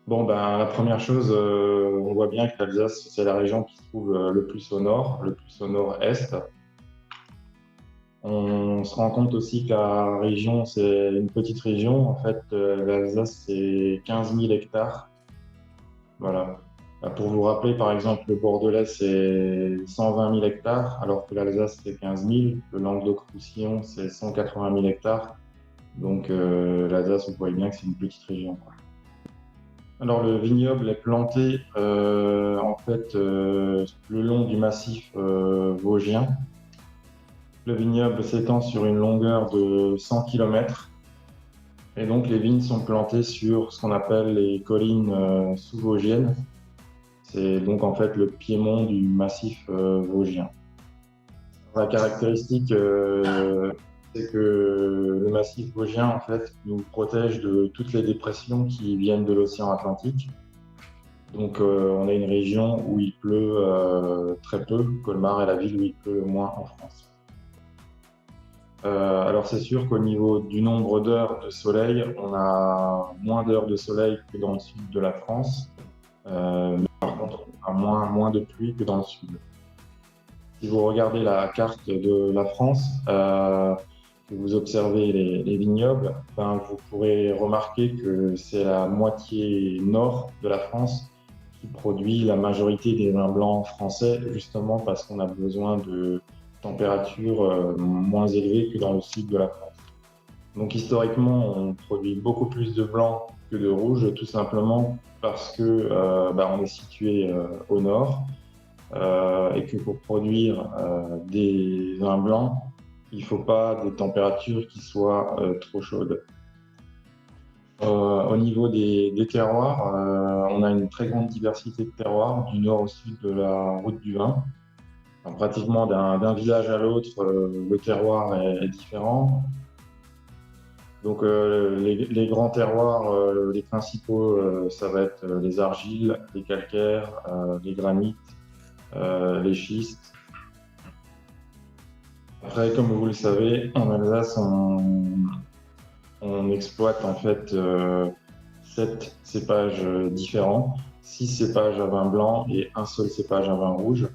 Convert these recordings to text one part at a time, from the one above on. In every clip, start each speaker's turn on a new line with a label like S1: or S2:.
S1: Bon, ben, la première chose, on voit bien que l'Alsace, c'est la région qui se trouve le plus au nord, le plus au nord-est. On se rend compte aussi que la région, c'est une petite région. En fait, l'Alsace, c'est 15 000 hectares. Voilà. Pour vous rappeler, par exemple, le Bordelais, c'est 120 000 hectares, alors que l'Alsace, c'est 15 000. Le Languedoc-Roussillon, c'est 180 000 hectares. Donc, l'Alsace, vous voyez bien que c'est une petite région, quoi. Alors, le vignoble est planté en fait le long du massif vosgien. Le vignoble s'étend sur une longueur de 100 km et donc les vignes sont plantées sur ce qu'on appelle les collines sous-vosgiennes. C'est donc en fait le piémont du massif vosgien. La caractéristique, c'est que le massif vosgien en fait nous protège de toutes les dépressions qui viennent de l'océan Atlantique. Donc, on a une région où il pleut très peu. Colmar est la ville où il pleut le moins en France. Alors, c'est sûr qu'au niveau du nombre d'heures de soleil, on a moins d'heures de soleil que dans le sud de la France. Mais par contre, on a moins de pluie que dans le sud. Si vous regardez la carte de la France, que vous observez les vignobles, ben, vous pourrez remarquer que c'est la moitié nord de la France qui produit la majorité des vins blancs français, justement parce qu'on a besoin de températures moins élevées que dans le sud de la France. Donc historiquement, on produit beaucoup plus de blanc que de rouge, tout simplement parce que on est situé au nord et que pour produire des vins blancs, il ne faut pas des températures qui soient trop chaudes. Au niveau des terroirs, on a une très grande diversité de terroirs, du nord au sud de la route du vin. Enfin, pratiquement d'un village à l'autre, le terroir est différent. Donc les grands terroirs, les principaux, ça va être les argiles, les calcaires, les granites, les schistes. Après, comme vous le savez, en Alsace, on exploite en fait 7 cépages différents, 6 cépages à vin blanc et un seul cépage à vin rouge.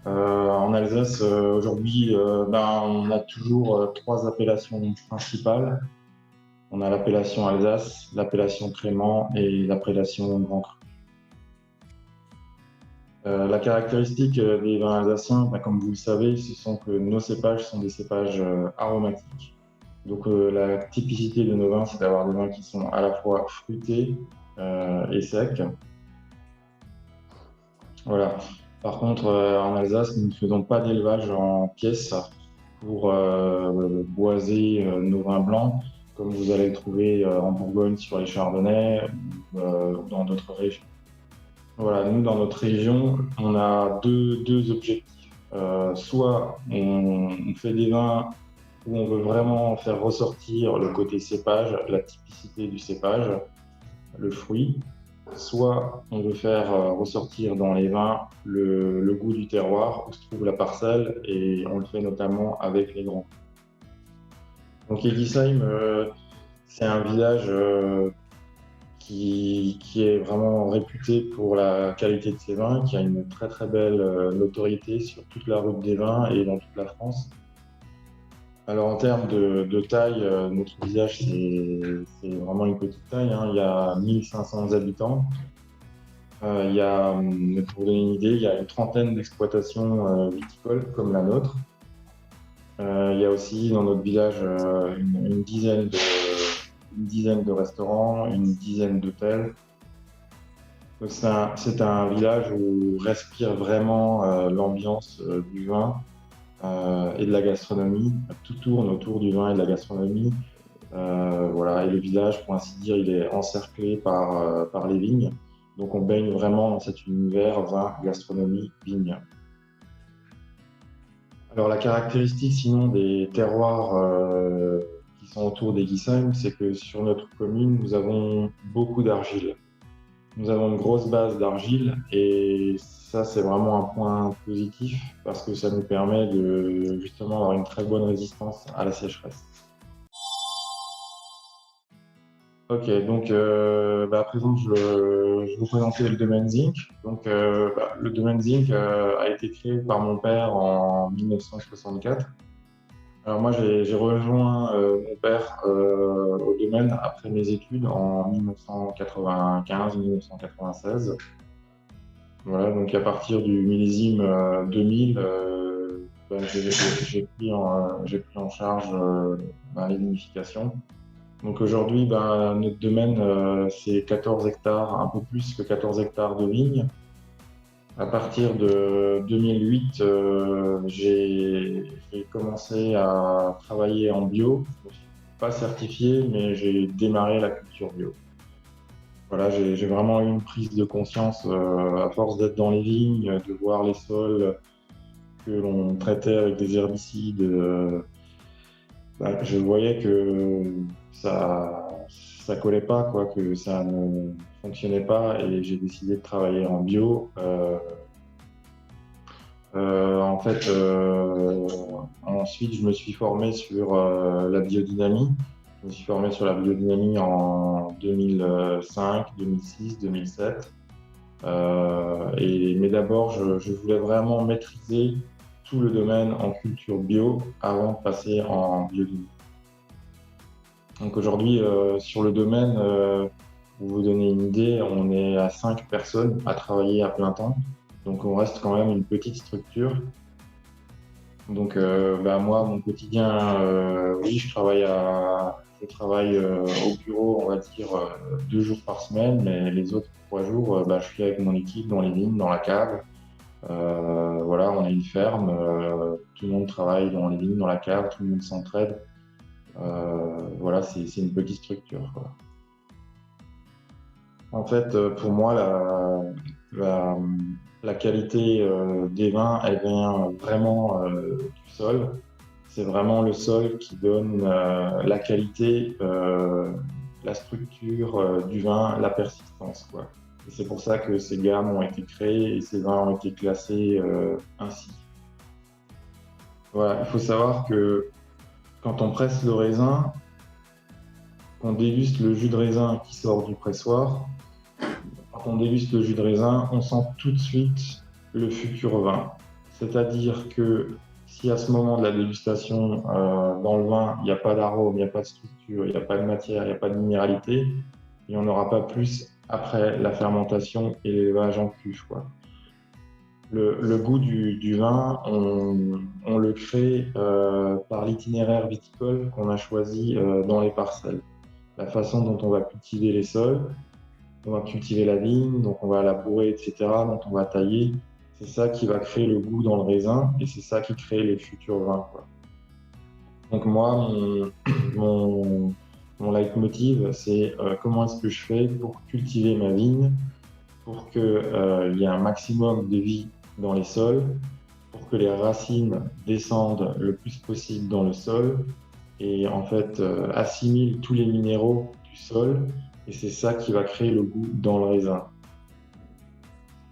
S1: En Alsace, aujourd'hui, on a toujours 3 appellations principales. On a l'appellation Alsace, l'appellation Crément et l'appellation Grand Cru. La caractéristique des vins alsaciens, comme vous le savez, ce sont que nos cépages sont des cépages aromatiques. Donc la typicité de nos vins, c'est d'avoir des vins qui sont à la fois fruités et secs. Voilà. Par contre, en Alsace, nous ne faisons pas d'élevage en pièces pour boiser nos vins blancs, comme vous allez le trouver en Bourgogne sur les Chardonnays ou dans d'autres régions. Voilà, nous, dans notre région, on a deux objectifs. Soit on fait des vins où on veut vraiment faire ressortir le côté cépage, la typicité du cépage, le fruit, soit on veut faire ressortir dans les vins le goût du terroir où se trouve la parcelle et on le fait notamment avec les grands. Donc Egisheim, c'est un village qui est vraiment réputé pour la qualité de ses vins, qui a une très très belle notoriété sur toute la route des vins et dans toute la France. Alors en termes de taille, notre village c'est vraiment une petite taille, hein. Il y a 1500 habitants. Pour vous donner une idée, il y a une trentaine d'exploitations viticoles comme la nôtre. Il y a aussi dans notre village une dizaine de restaurants, une dizaine d'hôtels. C'est un village où respire vraiment l'ambiance du vin et de la gastronomie. Tout tourne autour du vin et de la gastronomie. Voilà, et le village, pour ainsi dire, il est encerclé par les vignes. Donc on baigne vraiment dans cet univers vin, gastronomie, vigne. Alors la caractéristique sinon des terroirs qui sont autour d'Egisheim, c'est que sur notre commune, nous avons beaucoup d'argile. Nous avons une grosse base d'argile et ça c'est vraiment un point positif parce que ça nous permet de justement avoir une très bonne résistance à la sécheresse. Ok, donc à présent, je vais vous présenter le domaine Zinc. Donc, le domaine Zinc a été créé par mon père en 1964. Alors moi, j'ai rejoint mon père au domaine après mes études en 1995-1996. Voilà, donc à partir du millésime 2000, j'ai pris en charge les vinifications. Donc aujourd'hui, notre domaine, c'est 14 hectares, un peu plus que 14 hectares de vignes. À partir de 2008, j'ai commencé à travailler en bio. Je ne suis pas certifié, mais j'ai démarré la culture bio. Voilà, j'ai vraiment eu une prise de conscience à force d'être dans les vignes, de voir les sols que l'on traitait avec des herbicides. Je voyais que ça collait pas, quoi, que ça ne fonctionnait pas, et j'ai décidé de travailler en bio. Ensuite, je me suis formé sur la biodynamie. Je me suis formé sur la biodynamie en 2005, 2006, 2007. Mais d'abord, je voulais vraiment maîtriser tout le domaine en culture bio avant de passer en biodynamie. Donc aujourd'hui, sur le domaine, pour vous donner une idée, on est à 5 personnes à travailler à plein temps. Donc on reste quand même une petite structure. Donc moi, mon quotidien, oui, je travaille au bureau, on va dire 2 jours par semaine, mais les autres 3 jours, je suis avec mon équipe dans les vignes, dans la cave. Voilà, on a une ferme, tout le monde travaille dans les vignes, dans la cave, tout le monde s'entraide. Voilà, c'est une petite structure, quoi. En fait, pour moi, la, la qualité des vins, elle vient vraiment du sol. C'est vraiment le sol qui donne la qualité, la structure du vin, la persistance, quoi. Et c'est pour ça que ces gammes ont été créées et ces vins ont été classés ainsi. Voilà, il faut savoir que quand on presse le raisin, qu'on déguste le jus de raisin qui sort du pressoir, quand on déguste le jus de raisin, on sent tout de suite le futur vin. C'est-à-dire que si à ce moment de la dégustation, dans le vin, il n'y a pas d'arôme, il n'y a pas de structure, il n'y a pas de matière, il n'y a pas de minéralité, il n'y en aura pas plus après la fermentation et l'élevage en cuve, quoi. Le goût du vin, on le crée par l'itinéraire viticole qu'on a choisi dans les parcelles. La façon dont on va cultiver les sols, on va cultiver la vigne, donc on va labourer, etc., dont on va tailler. C'est ça qui va créer le goût dans le raisin et c'est ça qui crée les futurs vins, quoi. Donc moi, mon leitmotiv, c'est comment est-ce que je fais pour cultiver ma vigne, pour qu'il y ait un maximum de vie dans les sols, pour que les racines descendent le plus possible dans le sol et en fait assimilent tous les minéraux du sol. Et c'est ça qui va créer le goût dans le raisin.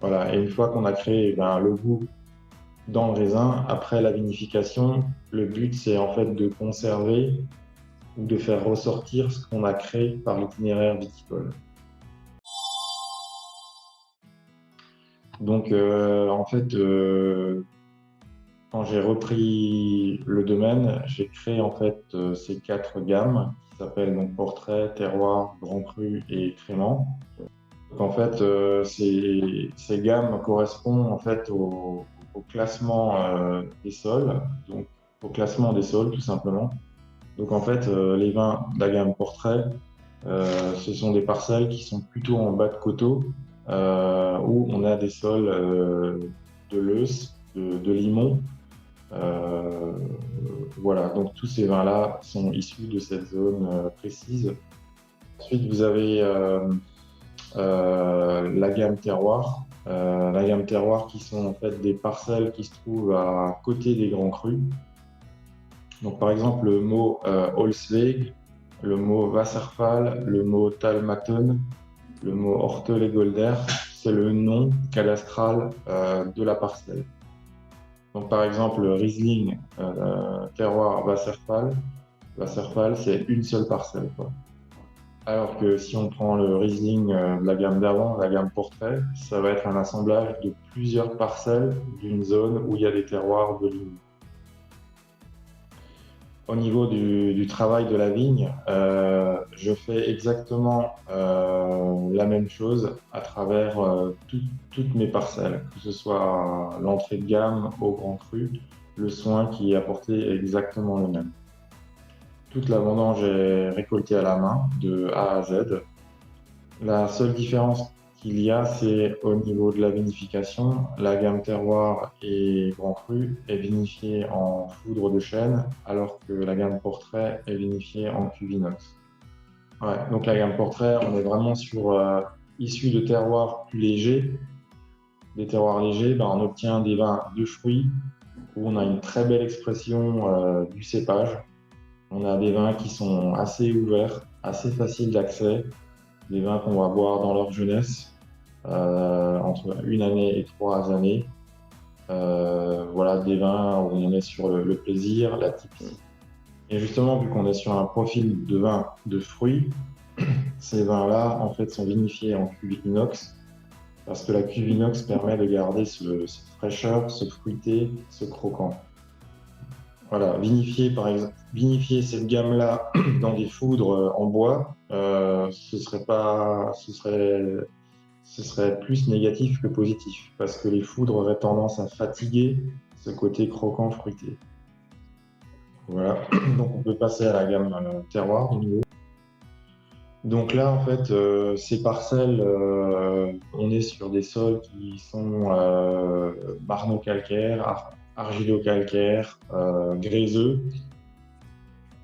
S1: Voilà, et une fois qu'on a créé le goût dans le raisin, après la vinification, le but c'est en fait de conserver ou de faire ressortir ce qu'on a créé par l'itinéraire viticole. Donc quand j'ai repris le domaine, j'ai créé en fait ces 4 gammes qui s'appellent donc Portrait, Terroir, Grand Cru et Crément. Donc en fait, ces gammes correspondent en fait au classement des sols, donc au classement des sols tout simplement. Donc en fait, les vins de la gamme Portrait, ce sont des parcelles qui sont plutôt en bas de coteau, où on a des sols de Leuce, de Limon. Voilà, donc tous ces vins-là sont issus de cette zone précise. Ensuite, vous avez la gamme terroir. La gamme terroir qui sont en fait des parcelles qui se trouvent à côté des grands crus. Donc par exemple le mot Holsweg, le mot Wasserfall, le mot Talmatten, le mot Ortel-et-Golder, c'est le nom cadastral de la parcelle. Donc par exemple Riesling, terroir Wasserfall, Wasserfall c'est une seule parcelle, quoi. Alors que si on prend le Riesling de la gamme d'avant, la gamme Portrait, ça va être un assemblage de plusieurs parcelles d'une zone où il y a des terroirs de ligne. Au niveau du travail de la vigne, je fais exactement la même chose à travers toutes mes parcelles, que ce soit l'entrée de gamme au grand cru, le soin qui est apporté est exactement le même. Toute la vendange est récoltée à la main, de A à Z. La seule différence qu'il y a, c'est au niveau de la vinification. La gamme terroir et grand cru est vinifiée en foudre de chêne, alors que la gamme portrait est vinifiée en cuve inox. Ouais, donc la gamme portrait, on est vraiment sur issu de terroirs plus légers. Des terroirs légers, ben, on obtient des vins de fruits où on a une très belle expression du cépage. On a des vins qui sont assez ouverts, assez faciles d'accès, des vins qu'on va boire dans leur jeunesse, entre 1 année et 3 années. Voilà, des vins où on est sur le plaisir, la typicité. Et justement, vu qu'on est sur un profil de vin de fruits, ces vins-là, en fait, sont vinifiés en cuve inox, parce que la cuve inox permet de garder cette fraîcheur, ce fruité, ce croquant. Voilà, vinifier cette gamme-là dans des foudres en bois, ce serait plus négatif que positif, parce que les foudres auraient tendance à fatiguer ce côté croquant fruité. Voilà, donc on peut passer à la gamme terroir de nouveau. Donc là, en fait, ces parcelles, on est sur des sols qui sont marno-calcaires, argilo-calcaires, gréseux.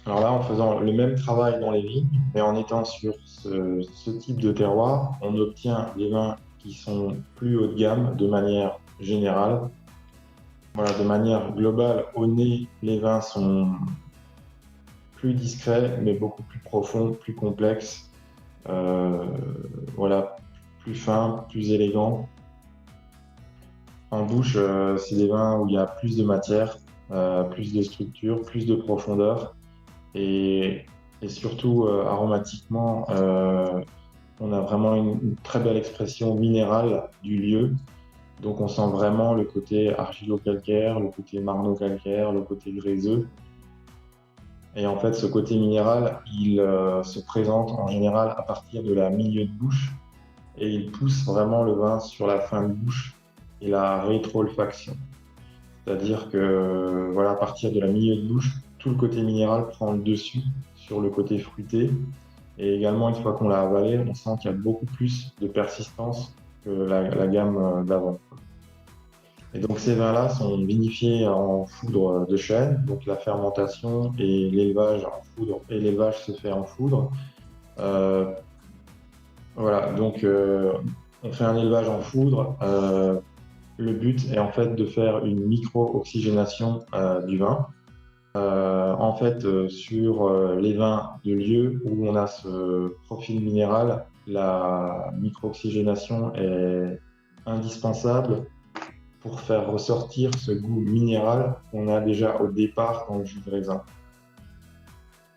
S1: Alors là, en faisant le même travail dans les vignes, mais en étant sur ce type de terroir, on obtient des vins qui sont plus haut de gamme de manière générale. Voilà, de manière globale, au nez, les vins sont plus discrets, mais beaucoup plus profonds, plus complexes. Voilà, plus fins, plus élégants. En bouche, c'est des vins où il y a plus de matière, plus de structure, plus de profondeur. Et surtout, aromatiquement, on a vraiment une très belle expression minérale du lieu. Donc on sent vraiment le côté argilo-calcaire, le côté marno-calcaire, le côté gréseux. Et en fait, ce côté minéral, il se présente en général à partir de la milieu de bouche et il pousse vraiment le vin sur la fin de bouche et la rétro-olfaction. C'est-à-dire que voilà, à partir de la milieu de bouche, tout le côté minéral prend le dessus sur le côté fruité. Et également, une fois qu'on l'a avalé, on sent qu'il y a beaucoup plus de persistance que la gamme d'avant. Et donc ces vins-là sont vinifiés en foudre de chêne, donc la fermentation et l'élevage en foudre, et l'élevage se fait en foudre. Voilà, donc on fait un élevage en foudre. Le but est en fait de faire une micro-oxygénation du vin. En fait, sur les vins de lieu où on a ce profil minéral, la micro-oxygénation est indispensable pour faire ressortir ce goût minéral qu'on a déjà au départ dans le jus de raisin.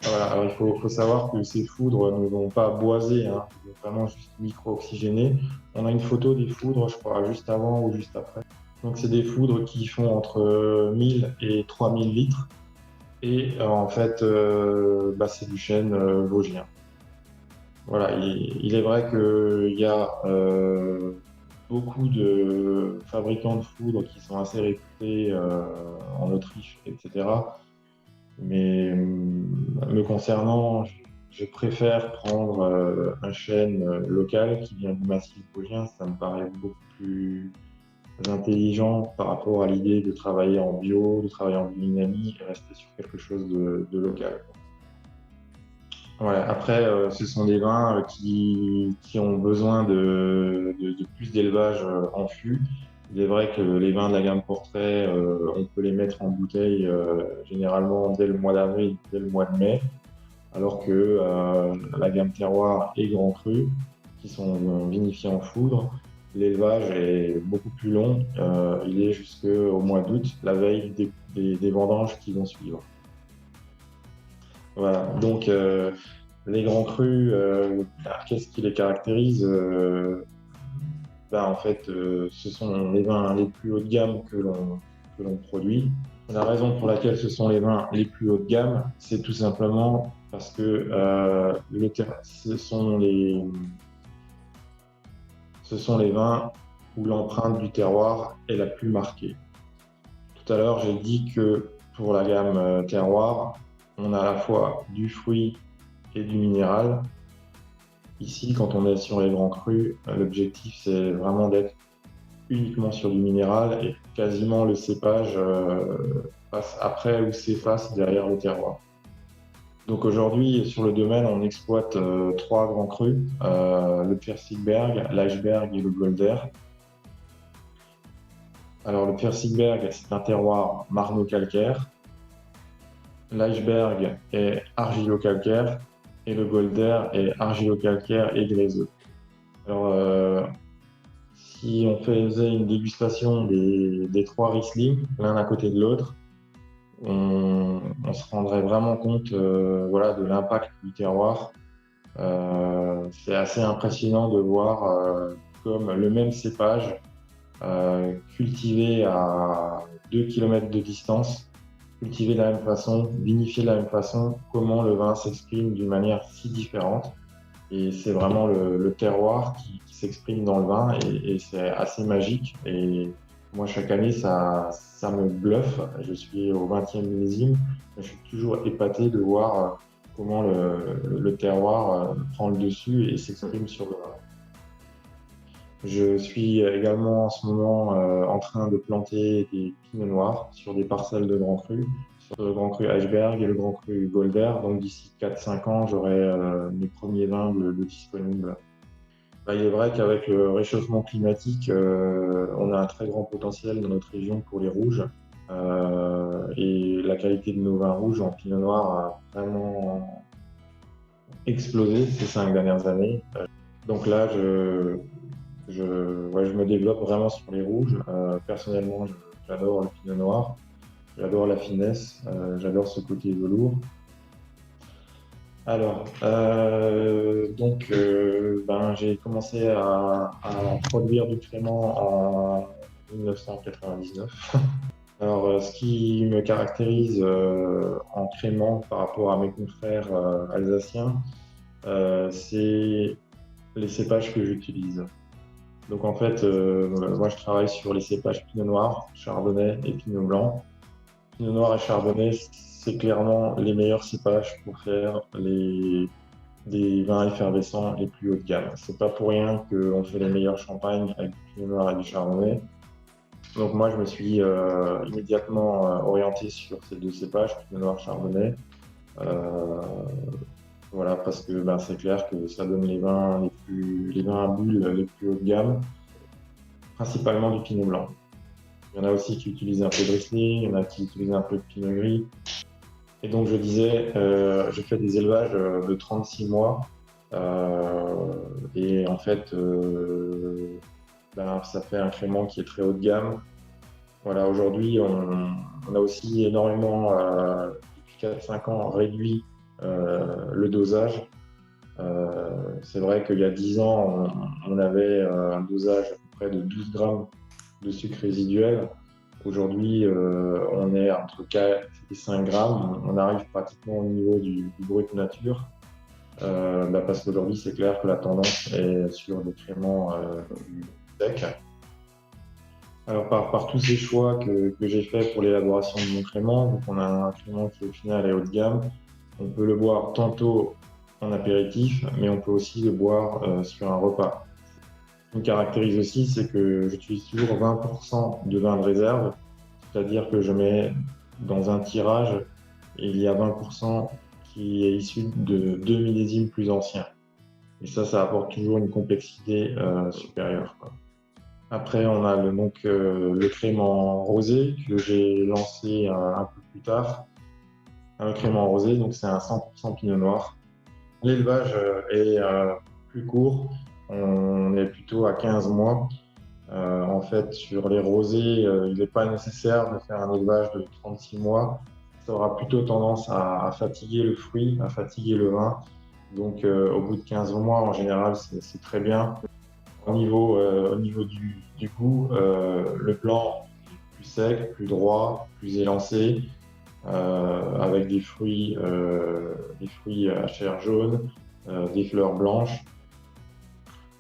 S1: Voilà, alors il faut savoir que ces foudres ne vont pas boiser, hein, ils vont vraiment juste micro-oxygéner. On a une photo des foudres, je crois, juste avant ou juste après. Donc c'est des foudres qui font entre 1000 et 3000 litres. Et en fait, c'est du chêne vosgien. Voilà, il est vrai qu'il y a beaucoup de fabricants de foudre qui sont assez réputés en Autriche, etc. Mais me concernant, je préfère prendre un chêne local qui vient du massif vosgien. Ça me paraît beaucoup plus intelligent par rapport à l'idée de travailler en bio, de travailler en biodynamie et rester sur quelque chose de local. Voilà. Après, ce sont des vins qui ont besoin de plus d'élevage en fût. Il est vrai que les vins de la gamme Portrait, on peut les mettre en bouteille généralement dès le mois d'avril, dès le mois de mai, alors que la gamme Terroir et Grand Cru, qui sont vinifiés en foudre, l'élevage est beaucoup plus long. Il est jusqu'au mois d'août, la veille des vendanges qui vont suivre. Voilà, donc Les grands crus, qu'est-ce qui les caractérise? En fait, ce sont les vins les plus haut de gamme que l'on produit. La raison pour laquelle ce sont les vins les plus haut de gamme, c'est tout simplement parce que ce sont les vins où l'empreinte du terroir est la plus marquée. Tout à l'heure, j'ai dit que pour la gamme terroir, on a à la fois du fruit et du minéral. Ici, quand on est sur les grands crus, l'objectif c'est vraiment d'être uniquement sur du minéral et quasiment le cépage passe après ou s'efface derrière le terroir. Donc aujourd'hui, sur le domaine, on exploite trois grands crus, le Persigberg, l'Eichberg et le Golder. Alors le Persigberg, c'est un terroir marno-calcaire. L'Eichberg est argilo-calcaire et le Golder est argilo-calcaire et gréseux. Alors, si on faisait une dégustation des trois Riesling, l'un à côté de l'autre, on se rendrait vraiment compte voilà, de l'impact du terroir. C'est assez impressionnant de voir comme le même cépage cultivé à 2 km de distance, cultivé de la même façon, vinifié de la même façon, comment le vin s'exprime d'une manière si différente. Et c'est vraiment le terroir qui s'exprime dans le vin et c'est assez magique. Et moi, chaque année, ça me bluffe. Je suis au 20e millésime. Je suis toujours épaté de voir comment le terroir prend le dessus et s'exprime sur le vin. Je suis également en ce moment en train de planter des pinots noirs sur des parcelles de Grand Cru, sur le Grand Cru Eichberg et le Grand Cru Golder. Donc d'ici 4-5 ans, j'aurai mes premiers vins de disponibles. Il est vrai qu'avec le réchauffement climatique, on a un très grand potentiel dans notre région pour les rouges. Et la qualité de nos vins rouges en pinot noir a vraiment explosé ces 5 dernières années. Donc là, je me développe vraiment sur les rouges. Personnellement, j'adore le pinot noir, j'adore la finesse, j'adore ce côté velours. Alors, j'ai commencé à produire du crément en 1999. Alors, ce qui me caractérise en crément par rapport à mes confrères alsaciens, c'est les cépages que j'utilise. Donc en fait, moi je travaille sur les cépages Pinot Noir, Chardonnay et Pinot Blanc. Pinot Noir et Chardonnay, c'est clairement les meilleurs cépages pour faire des vins effervescents les plus haut de gamme. C'est pas pour rien qu'on fait les meilleurs champagnes avec du Pinot Noir et du Chardonnay. Donc moi je me suis immédiatement orienté sur ces deux cépages, Pinot Noir, Chardonnay. Voilà, parce que c'est clair que ça donne les vins à bulles les plus haut de gamme, principalement du pinot blanc. Il y en a aussi qui utilisent un peu de Riesling, il y en a qui utilisent un peu de pinot gris. Et donc je disais, je fais des élevages de 36 mois. Et en fait, ça fait un crément qui est très haut de gamme. Voilà, aujourd'hui, on a aussi énormément, depuis 4-5 ans, réduit le dosage. C'est vrai qu'il y a 10 ans, on avait un dosage à peu près de 12 grammes de sucre résiduel. Aujourd'hui, on est entre 4 et 5 grammes. On arrive pratiquement au niveau du brut nature. Parce qu'aujourd'hui, c'est clair que la tendance est sur des créments secs. Alors, par tous ces choix que j'ai faits pour l'élaboration de mon crément, donc on a un crément qui au final est haut de gamme. On peut le boire tantôt en apéritif, mais on peut aussi le boire sur un repas. Ce qui me caractérise aussi, c'est que j'utilise toujours 20% de vin de réserve, c'est-à-dire que je mets dans un tirage, et il y a 20% qui est issu de 2 millésimes plus anciens. Et ça apporte toujours une complexité supérieure, quoi. Après, on a le crément rosé que j'ai lancé un peu plus tard. Un crément rosé, donc c'est un 100% pinot noir. L'élevage est plus court, on est plutôt à 15 mois. En fait, sur les rosés, il n'est pas nécessaire de faire un élevage de 36 mois. Ça aura plutôt tendance à fatiguer le fruit, à fatiguer le vin. Donc, au bout de 15 mois, en général, c'est très bien. Au niveau du goût, le blanc est plus sec, plus droit, plus élancé, avec des fruits à chair jaune, des fleurs blanches.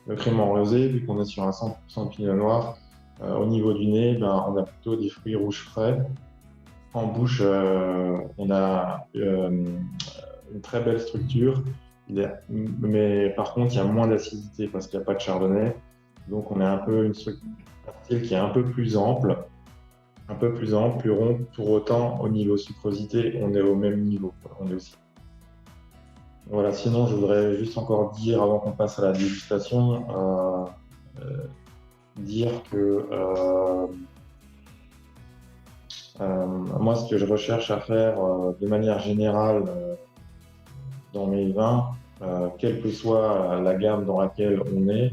S1: Le crémant rosé, vu qu'on est sur un 100% pinot noir, au niveau du nez, ben, on a plutôt des fruits rouges frais. En bouche, on a une très belle structure, mais par contre, il y a moins d'acidité parce qu'il n'y a pas de chardonnay. Donc, on a un peu une structure un style qui est un peu plus ample, plus rond. Pour autant, au niveau sucrosité, on est au même niveau, quoi. On est aussi. Voilà, sinon, je voudrais juste encore dire, avant qu'on passe à la dégustation, dire que moi, ce que je recherche à faire de manière générale dans mes vins, quelle que soit la gamme dans laquelle on est,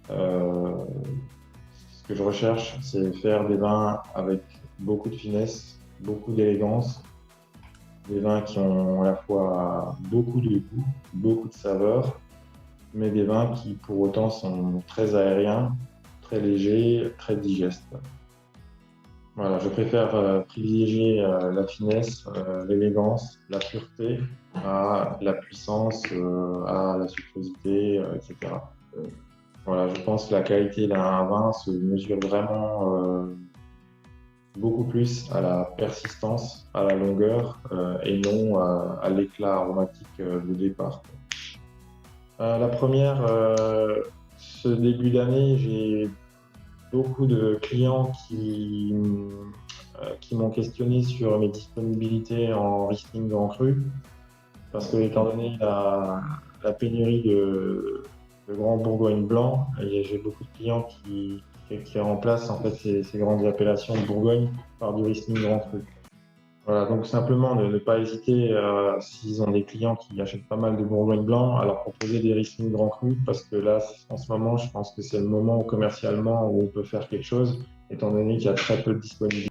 S1: euh, ce que je recherche, c'est faire des vins avec beaucoup de finesse, beaucoup d'élégance, des vins qui ont à la fois beaucoup de goût, beaucoup de saveur, mais des vins qui pour autant sont très aériens, très légers, très digestes. Voilà, je préfère privilégier la finesse, l'élégance, la pureté à la puissance, à la sucrosité, etc. Voilà, je pense que la qualité d'un vin se mesure vraiment beaucoup plus à la persistance, à la longueur et non à l'éclat aromatique de départ. La première, ce début d'année, j'ai beaucoup de clients qui m'ont questionné sur mes disponibilités en Riesling Grand Cru, parce que étant donné la pénurie de Grand Bourgogne blanc, j'ai beaucoup de clients qui remplacent en fait ces grandes appellations de Bourgogne par du Riesling Grand Cru. Voilà, donc simplement ne pas hésiter, s'ils ont des clients qui achètent pas mal de Bourgogne blanc, à leur proposer des Riesling Grand Cru, parce que là, en ce moment, je pense que c'est le moment où commercialement où on peut faire quelque chose, étant donné qu'il y a très peu de disponibilité.